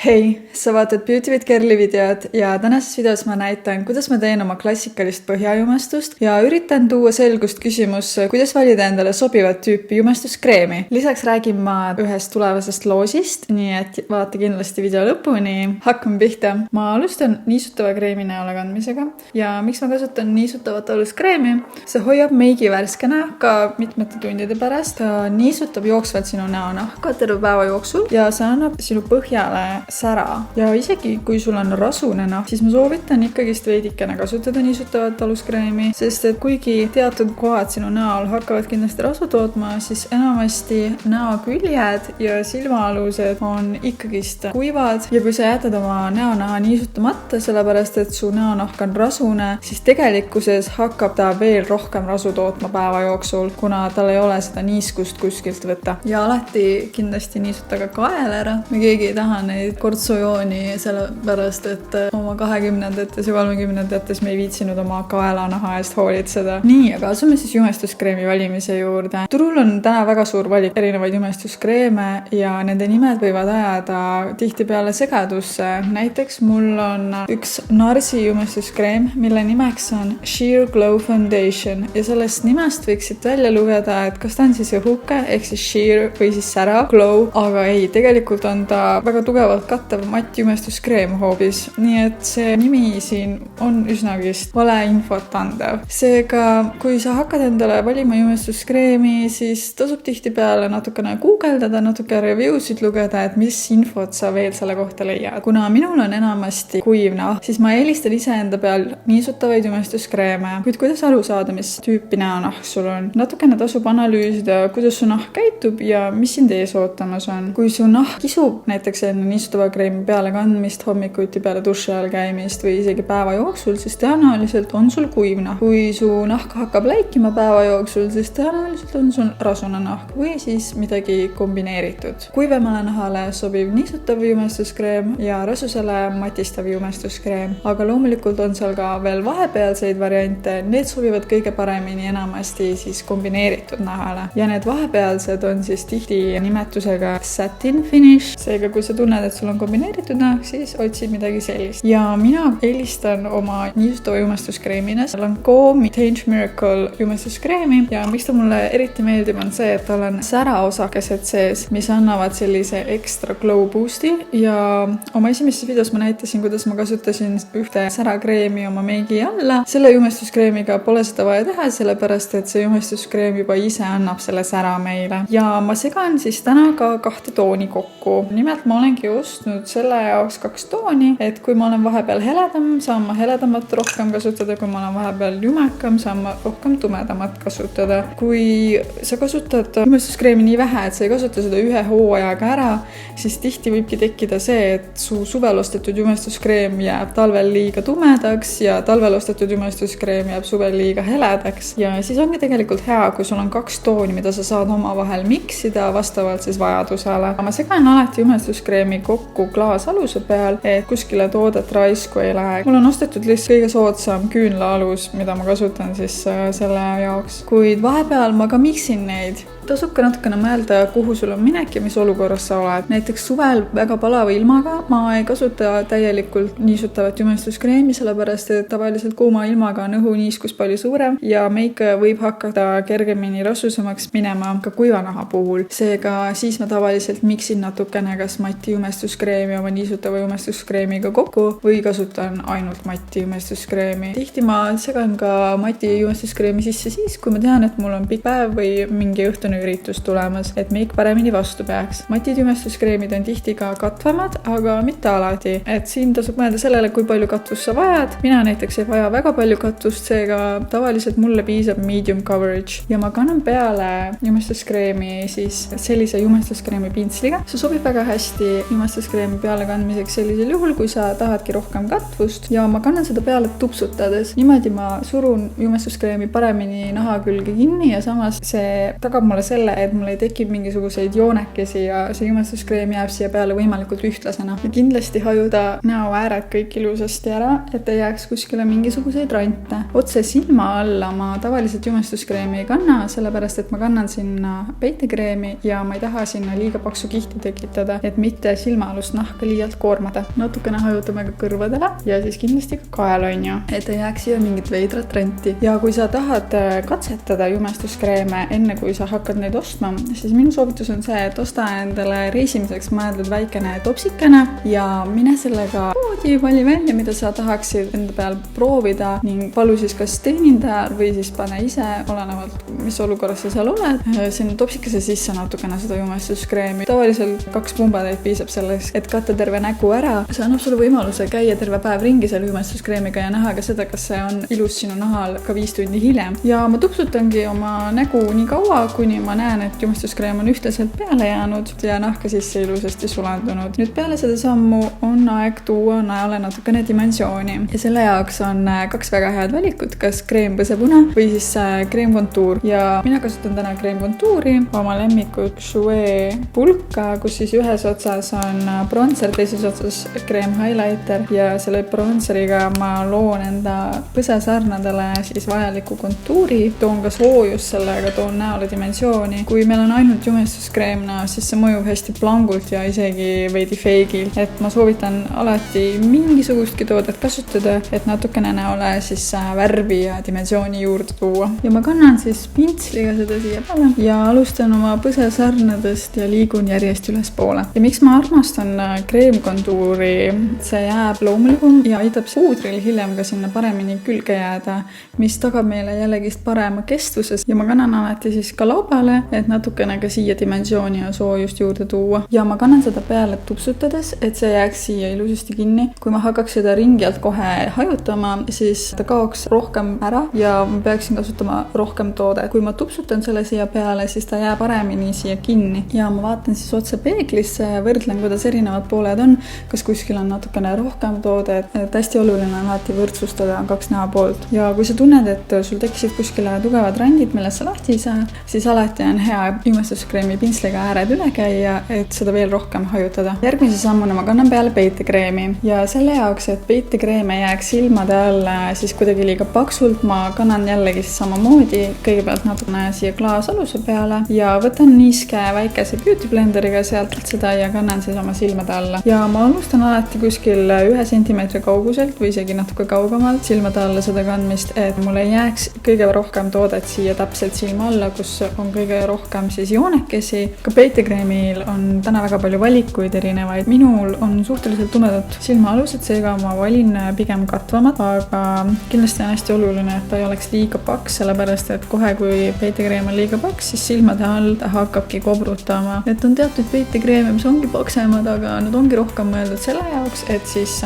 Hei, sa vaatad Beauty with Kerli videod ja tänases videos ma näitan, kuidas ma teen oma klassikalist põhjajumestust ja üritan tuua selgust küsimusse, kuidas valida endale sobivat tüüpi jumestuskreemi. Lisaks räägin ma ühest tulevasest loosist, nii et vaata kindlasti video lõpuni. Hakkame pihta. Ma alustan niisutava kreemi näole kandmisega ja miks ma kasutan niisutavat aluskreemi? See hoiab meigi värskena ka mitmete tundide pärast. Ta niisutab jooksvalt sinu näonahka terve päeva jooksul ja see annab sinu põhjale sära. Ja isegi kui sul on rasune nahk, siis ma soovitan ikkagist veidikene kasutada niisutavat aluskreemi, sest et kuigi teatud kohad sinu näol hakkavad kindlasti rasu tootma, siis enamasti näoküljed ja silmaalused on ikkagist kuivad ja kui sa jätad oma näonaha niisutamata, sellepärast et su näonahk on rasune, siis tegelikkuses hakkab ta veel rohkem rasu tootma päeva jooksul, kuna tal ei ole seda niiskust kuskilt võtta. Ja alati kindlasti niisuta ka kael ära. Me keegi ei taha neid kortsujooni sellepärast, et oma 20-ndates ja 30-ndates me ei viitsinud oma kaelanaha eest hoolitseda. Nii, aga asume siis jumestuskreemi valimise juurde. Turul on täna väga suur valik erinevaid jumestuskreeme ja nende nimed võivad ajada tihtipeale segadusse. Näiteks mul on üks Narsi jumestuskreem, mille nimeks on Sheer Glow Foundation ja sellest nimest võiksid välja lugeda, et kas ta on siis õhuke ehk siis sheer või siis sära glow, aga ei, tegelikult on ta väga tugevalt kattav matt jumestuskreem hoopis, nii et see nimi siin on üsnagist valeinfot andev. Seega, kui sa hakkad endale valima jumestuskreemi, siis tasub tihtipeale natukene guugeldada, natuke reviewsid lugeda, et mis infot sa veel selle kohta leiad. Kuna minul on enamasti kuiv nahk, siis ma eelistan iseenda peal niisutavaid jumestuskreeme. Kuid kuidas aru saada, mis tüüpi näonahk sul on? Natukene tasub analüüsida, kuidas su nahk käitub ja mis sind ees ootamas on. Kui su nahk kisub näiteks enne niisutava kreemi peale kandmist, hommikuti peale duši all käimist või isegi päeva jooksul, siis tõenäoliselt on sul kuiv nahk. Kui su nahk hakkab läikima päeva jooksul, siis tõenäoliselt on sul rasune nahk või siis midagi kombineeritud. Kuivemale nahale sobib niisutav jumestuskreem ja rasusele matistav jumestuskreem, aga loomulikult on seal ka veel vahepealseid variante. Need sobivad kõige paremini enamasti siis kombineeritud nahale ja need vahepealsed on siis tihti nimetusega satin finish. Seega, kui sa tunned, et sul on kombineeritud nahk, siis otsid midagi sellist. Ja mina eelistan oma niisutava jumestuskreemina Lancome Change Miracle jumestuskreemi ja miks ta mulle eriti meeldib, on see, et tal on säraosakesed sees, mis annavad sellise extra glow boost'i ja oma esimeses videos ma näitasin, kuidas ma kasutasin ühte särakreemi oma meigi alla. Selle jumestuskreemiga pole seda vaja teha, sellepärast et see jumestuskreem juba ise annab selle sära meile. Ja ma segan siis täna ka 2 tooni kokku. Nimelt ma olengi ostnud selle jaoks 2 tooni, et kui ma olen vahepeal heledam, saan ma heledamat rohkem kasutada, kui ma olen vahepeal jumekam, saan ma rohkem tumedamat kasutada. Kui sa kasutad jumestuskreemi nii vähe, et sa ei kasuta seda ühe hooajaga ära, siis tihti võibki tekkida see, et su suvel ostetud jumestuskreem jääb talvel liiga tumedaks ja talvel ostetud jumestuskreem jääb suvel liiga heledaks. Ja siis ongi tegelikult hea, kui sul on 2 tooni, mida sa saad omavahel miksida vastavalt siis vajadusele. Ma segan alati jumestuskreemi kokku klaasaluse peal, et kuskile toodet raisku ei lähe. Mul on ostetud lihtsalt kõige soodsam küünlaalus, mida ma kasutan siis selle jaoks. Kuid vahepeal ma ka miksin neid. Tasub ka natukene mõelda, kuhu sul on minek ja mis olukorras sa oled. Näiteks suvel väga palava ilmaga ma ei kasuta täielikult niisutavat jumestuskreemi, sellepärast et tavaliselt kuuma ilmaga on õhuniiskus palju suurem ja meik võib hakata kergemini rasusemaks minema ka kuivanaha puhul. Seega siis ma tavaliselt miksin natukene kas mati jumestuskreemi oma niisutava jumestuskreemiga kokku või kasutan ainult mati jumestuskreemi. Tihti ma segan ka mati jumestuskreemi sisse siis, kui ma tean, et mul on pikk päev või mingi õhtune üritus tulemas, et meik paremini vastu peaks. Matid jumestuskreemid on tihti ka katvamad, aga mitte alati. Et siin tasub mõelda sellele, kui palju katvust sa vajad. Mina näiteks ei vaja väga palju katvust, seega tavaliselt mulle piisab medium coverage ja ma kannan peale jumestuskreemi siis sellise jumestuskreemi pintsliga. See sobib väga hästi jumestuskreemi peale kandmiseks sellisel juhul, kui sa tahadki rohkem katvust ja ma kannan seda peale tupsutades. Niimoodi ma surun jumestuskreemi paremini naha külge kinni ja samas see tagab mulle selle, et mul ei tekib mingisuguseid joonekesi ja see jumestuskreem jääb siia peale võimalikult ühtlasena. Ja kindlasti hajuda näoääred kõik ilusasti ära, et ei jääks kuskile mingisuguseid rante. Otse silma alla ma tavaliselt jumestuskreemi ei kanna, sellepärast et ma kannan sinna peitekreemi ja ma ei taha sinna liiga paksu kihti tekitada, et mitte silmaalust nahka liialt koormada. Natukene hajutame ka kõrvadele ja siis kindlasti ka kael on ju, et ei jääks siia mingit veidrat renti. Ja kui sa tahad katsetada jumestuskreeme enne kui sa hakkad neid ostma, siis minu soovitus on see, et osta endale reisimiseks mõeldud väikene topsikene ja mine sellega poodi, vali välja, mida sa tahaksid enda peal proovida ning palu siis kas teenindajal või siis pane ise, olenevalt mis olukorras sa seal oled, sinna topsikese sisse natukene seda jumestuskreemi. Tavaliselt 2 pumbatäit piisab selleks, et katta terve nägu ära. See annab sulle võimaluse käia terve päev ringi selle jumestuskreemiga ja näha ka seda, kas see on ilus sinu nahal ka 5 tundi hiljem. Ja ma tupsutangi oma nägu nii kaua, kuni ma näen, et jumestuskreem on ühtlaselt peale jäänud ja nahka sisse ilusasti sulandunud. Nüüd peale seda sammu on aeg tuua näole natukene dimensiooni ja selle jaoks on 2 väga head valikut, kas kreempõsepuna või siis kreemkontuur ja mina kasutan täna kreemkontuuri, oma lemmikut Jouer pulka, kus siis ühes otsas on bronzer, teises otsas kreem highlighter ja selle bronzeriga ma loon enda põsesarnadele siis vajaliku kontuuri, toon ka soojust sellega, toon näole dimensiooni. Kui meil on ainult jumestuskreem näos, siis see mõjub hästi plangult ja isegi veidi feigilt, et ma soovitan alati mingisugustki toodet kasutada, et natukene näole siis värvi ja dimensiooni juurde tuua. Ja ma kannan siis pintsliga seda siia peale ja alustan oma põsesarnadest ja liigun järjest ülespoole. Ja miks ma armastan kreemkontuuri, see jääb loomulikum ja aitab puudril hiljem ka sinna paremini külge jääda, mis tagab meile jällegist parema kestvuses ja ma kannan alati siis ka laubale, et natukene ka siia dimensiooni ja soojust juurde tuua. Ja ma kannan seda peale tupsutades, et see jääks siia ilusasti kinni. Kui ma hakkaks seda ringi alt kohe hajutama, siis ta kaoks rohkem ära ja ma peaksin kasutama rohkem toodet. Kui ma tupsutan selle siia peale, siis ta jääb paremini siia kinni ja ma vaatan siis otse peeglisse, võrdlen, kuidas erinevad pooled on, kas kuskil on natukene rohkem toodet, et hästi oluline on alati võrdsustada 2 näopoolt. Ja kui sa tunned, et sul tekkisid kuskile tugevad randid, millest sa lahti ei saa, siis alati on hea jumestuskreemi pintsliga ääred üle käia, et seda veel rohkem hajutada. Järgmise sammuna ma kannan peale peitekreemi ja selle jaoks, et peitekreem ei jääks silmade alla siis kuidagi liiga paksult, ma kannan jällegi samamoodi kõigepealt natukene siia klaasaluse peale ja võtan niiske väikese beauty blenderiga sealt seda ja kannan siis oma silmade alla. Ja ma alustan alati kuskil 1 sentimeetri kauguselt või isegi natuke kaugemalt silmade alla seda kandmist, et mul ei jääks kõige rohkem toodet siia täpselt silma alla, kus on kõige rohkem siis joonekesi. Ka peitekreemil on täna väga palju valikuid erinevaid. Minul on suhteliselt tumedad silmaalused, seega ma valin pigem katvamat, aga kindlasti on hästi oluline, et ta ei oleks liiga paks, sellepärast et kohe, kui peitekreem on liiga paks, siis silmade all ta hakkabki kobrutama. Et on teatud peitekreeme, mis ongi paksemad, aga nad ongi rohkem mõeldud selle jaoks, et siis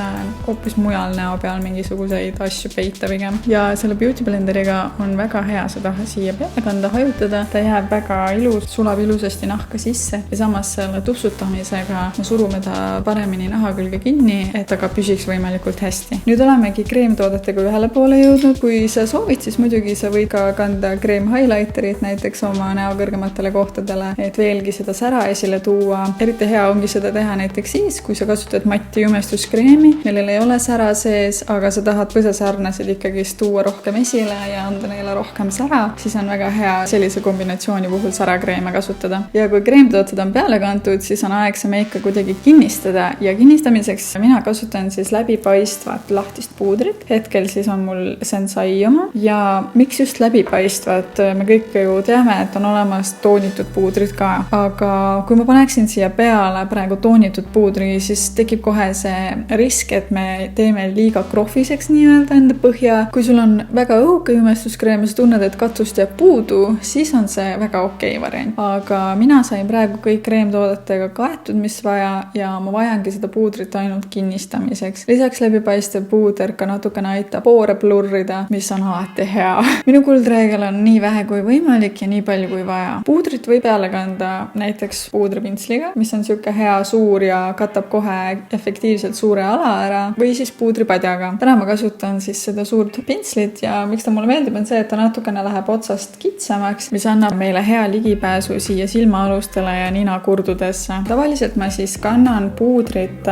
hoopis mujal näo peal mingisuguseid asju peita pigem. Ja selle beauty blenderiga on väga hea seda siia peale kanda, hajutada. Ta jääb väga ilus, sulab ilusasti nahka sisse ja samas selle tupsutamisega me surume ta paremini naha külge kinni, et ta ka püsiks võimalikult hästi. Nüüd olemegi kreemtoodetega ühele poole jõudnud. Kui sa soovid, siis muidugi sa võid ka kanda kreem highlighterit näiteks oma näo kõrgematele kohtadele, et veelgi seda sära esile tuua. Eriti hea ongi seda teha näiteks siis, kui sa kasutad matti jumestuskreemi, millel ei ole sära sees, aga sa tahad põsesarnasid ikkagist tuua rohkem esile ja anda neile rohkem sära, siis on väga hea sellise kombinatsiooni puhul särakreeme kasutada. Ja kui kreemtooted on peale kantud, siis on aeg see meika kuidagi kinnistada ja kinnistamiseks mina kasutan siis läbipaistvat lahtist puudrit. Hetkel siis on mul Sensai oma ja miks just läbipaistvat? Me kõik ju teame, et on olemas toonitud puudrid ka, aga kui ma paneksin siia peale praegu toonitud puudri, siis tekib kohe see risk, et me teeme liiga krohviseks nii-öelda enda põhja. Kui sul on väga õhuke jumestuskreem ja sa tunned, et katust jääb puudu, siis on see väga okei variant. Aga mina sain praegu kõik kreemtoodetega kaetud, mis vaja ja ma vajangi seda puudrit ainult kinnistamiseks. Lisaks läbipaistev puuder ka natukene aitab poore blurrida, mis on alati hea. Minu kuldreegel on nii vähe kui võimalik ja nii palju kui vaja. Puudrit võib peale kanda näiteks puudripintsliga, mis on siuke hea suur ja katab kohe efektiivselt suure ala ära, või siis puudripadjaga. Täna ma kasutan siis seda suurt pintslit ja miks ta mulle meeldib, on see, et ta natukene läheb otsast kitsamaks, mis annab meile hea ligipääsu siia silmaalustele ja ninakurdudesse. Tavaliselt ma siis kannan puudrit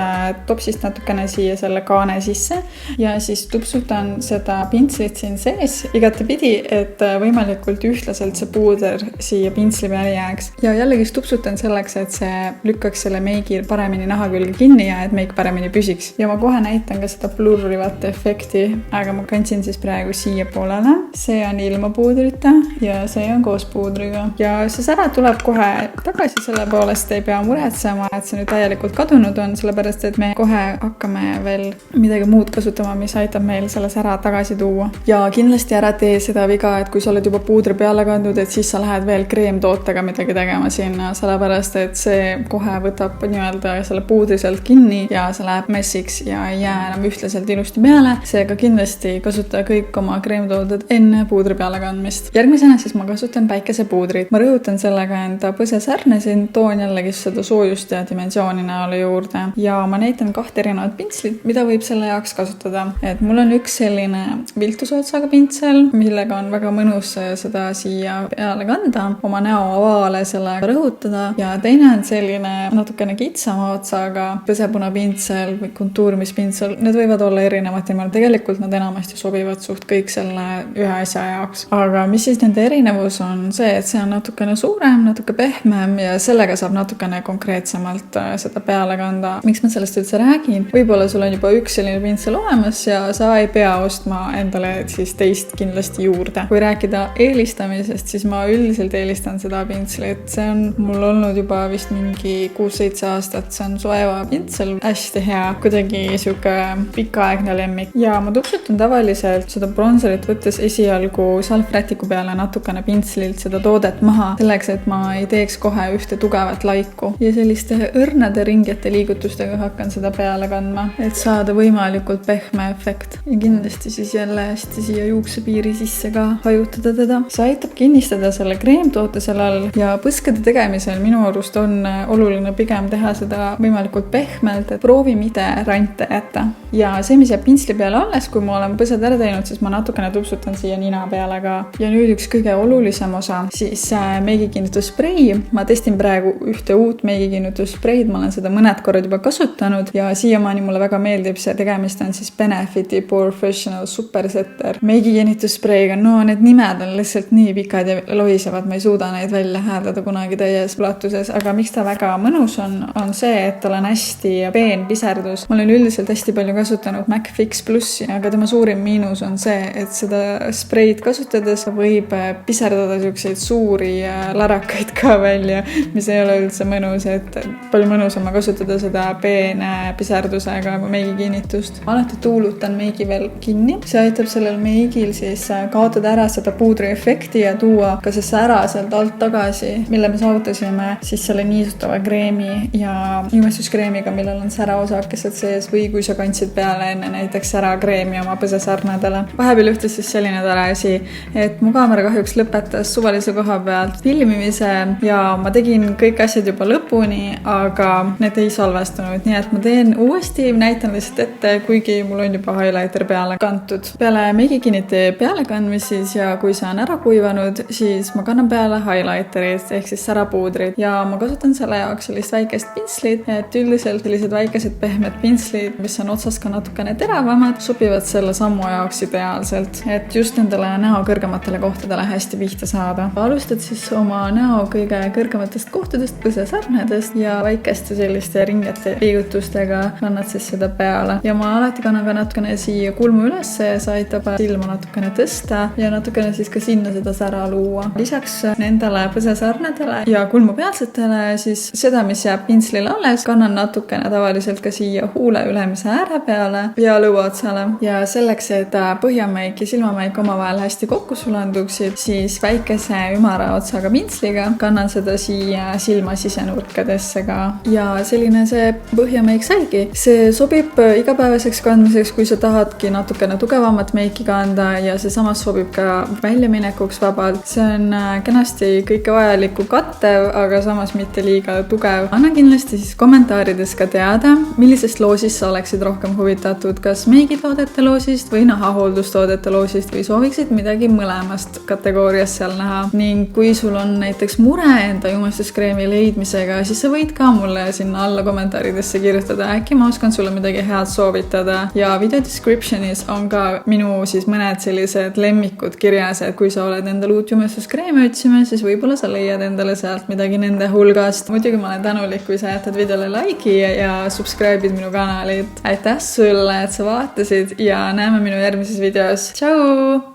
topsist natukene siia selle kaane sisse ja siis tupsutan seda pintslit siin sees igatepidi, et võimalikult ühtlaselt see puuder siia pintsli peale jääks. Ja jällegi tupsutan selleks, et see lükkaks selle meigi paremini naha külge kinni ja et meik paremini püsiks. Ja ma kohe näitan ka seda blurrivat efekti, aga ma kandsin siis praegu siia poolele. See on ilma puudrita ja see on koos puudriga. Ja see sära tuleb kohe tagasi, selle poolest ei pea muretsema, et see nüüd täielikult kadunud on, sellepärast et me kohe hakkame veel midagi muud kasutama, mis aitab meil selle sära tagasi tuua. Ja kindlasti ära tee seda viga, et kui sa oled juba puudri peale kandnud, et siis sa lähed veel kreemtootega midagi tegema sinna, sellepärast et see kohe võtab nii-öelda selle puudri sealt kinni ja see läheb messiks ja ei jää enam ühtlaselt ilusti peale. Seega kindlasti kasuta kõik oma kreemtooted enne puudri peale kandmist. Järgmisena siis ma kasutan päikesepuudrit. Ma rõhutan sellega enda põsesärne, siin toon jällegi seda soojust ja dimensiooni näole juurde. Ja ma näitan 2 erinevat pintslit, mida võib selle jaoks kasutada. Et mul on üks selline viltusotsaga pintsel, millega on väga mõnus seda siia peale kanda, oma näo avaale sellega rõhutada. Ja teine on selline natukene kitsama otsaga põsepunapintsel või kontuurimispintsel. Need võivad olla erinevad ja tegelikult nad enamasti sobivad suht kõik selle ühe asja jaoks. Aga mis siis nende erinevus on see, et see on natukene suurem, natuke pehmem ja sellega saab natukene konkreetsemalt seda peale kanda. Miks ma sellest üldse räägin? Võib-olla sul on juba üks selline pintsel olemas ja sa ei pea ostma endale siis teist kindlasti juurde. Kui rääkida eelistamisest, siis ma üldiselt eelistan seda pintslit. See on mul olnud juba vist mingi 6-7 aastat. See on Zoeva pintsel, hästi hea, kuidagi siuke pikaaegne lemmik. Ja ma tupsutan tavaliselt seda bronzerit võttes esialgu salvrätiku peale natukene pintslilt seda toodet maha, selleks, et ma ei teeks kohe ühte tugevat laiku. Ja selliste õrnade ringete liigutustega hakkan seda peale kandma, et saada võimalikult pehme efekt. Ja kindlasti siis jälle hästi siia juuksepiiri sisse ka hajutada teda. See aitab kinnistada selle kreemtoote selle all ja põskade tegemisel minu arust on oluline pigem teha seda võimalikult pehmelt, et proovi mitte rante jätta. Ja see, mis jääb pintsli peale alles, kui ma olen põsed ära teinud, siis ma natukene tupsutan siia nina peale ka. Ja nüüd üks kõige olulisem osa, siis meigikinnitusprei. Ma testin praegu ühte uut meigikinnituspreid, ma olen seda mõned korrad juba kasutanud ja siiamaani mulle väga meeldib see. Tegemist on siis Benefiti Professional Supersetter meigikinnitusspreiga. No need nimed on lihtsalt nii pikad ja lohisevad, ma ei suuda neid välja hääldada kunagi täies ulatuses, aga miks ta väga mõnus on see, et tal on hästi peen piserdus. Ma olen üldiselt hästi palju kasutanud MacFix Plussi, aga tema suurim miinus on see, et seda spreid kasutades võib piserdada siukseid suuri larakaid ka välja, mis ei ole üldse mõnus, et palju mõnusam kasutada seda peene piserdusega meigikinnitust. Ma alati tuulutan meigi veel kinni. See aitab sellel meigil siis kaotada ära seda puudri efekti ja tuua ka see sära sealt alt tagasi, mille me saavutasime siis selle niisutava kreemi ja jumestuskreemiga, millel on säraosakesed sees või kui sa kandsid peale enne näiteks särakreemi oma põsesarnadele. Vahepeal juhtus siis selline tore asi, et mu kaamera kahjuks lõpetas suvalise koha pealt filmimise ja ma tegin kõik asjad juba lõpuni, aga need ei salvestunud, nii et ma teen uuesti, näitan lihtsalt ette, kuigi mul on juba highlighter peale kantud. Peale meigikinnite pealekandmist siis ja kui see on ära kuivanud, siis ma kannan peale highlighterit ehk siis särapuudrit ja ma kasutan selle jaoks sellist väikest pintslit, et üldiselt sellised väikesed pehmed pinslid, mis on otsast ka natukene teravamad, sobivad selle sammu jaoks ideaalselt, et just nendele näo kõrgematele kohtadele hästi pihta saada. Alustad siis oma näo kõige kõrgematest kohtadest, põsesarnedest ja väikeste selliste ringete liigutustega kannad siis seda peale. Ja ma alati kannan ka natukene siia kulmu üles, see aitab silma natukene tõsta ja natukene siis ka sinna seda sära luua. Lisaks nendele põsesarnedele ja kulmupealsetele siis seda, mis jääb pintslile alles, kannan natukene tavaliselt ka siia huule ülemise ääre peale ja lõuaotsale. Ja selleks, et põhjameik ja silmameik omavahel hästi kokku sulanduksid, siis väikese ümara otsaga pintsliga kannan seda siia silma sisenurkadesse ka. Ja selline see põhjameik saigi. See sobib igapäevaseks kandmiseks, kui sa tahadki natukene tugevamat meiki kanda ja see samas sobib ka väljaminekuks vabalt. See on kenasti kõike vajalikku kattev, aga samas mitte liiga tugev. Anna kindlasti siis kommentaarides ka teada, millisest loosist sa oleksid rohkem huvitatud, kas meigitoodete loosist või nahahooldustoodete loosist või sooviksid midagi mõlemast kategooriast seal näha. ning kui sul on näiteks mure enda jumestuskreemi leidmisega, siis sa võid ka mulle sinna alla kommentaaridesse kirjutada, äkki ma oskan sulle midagi head soovitada ja video descriptionis on ka minu siis mõned sellised lemmikud kirjas, et kui sa oled endale uut jumestuskreemi otsimas, siis võib-olla sa leiad endale sealt midagi nende hulgast. Muidugi ma olen tänulik, kui sa jätad videole like'i ja subscribe'id minu kanalit. Aitäh sulle, et sa vaatasid ja näeme minu järgmises videos. Tšau!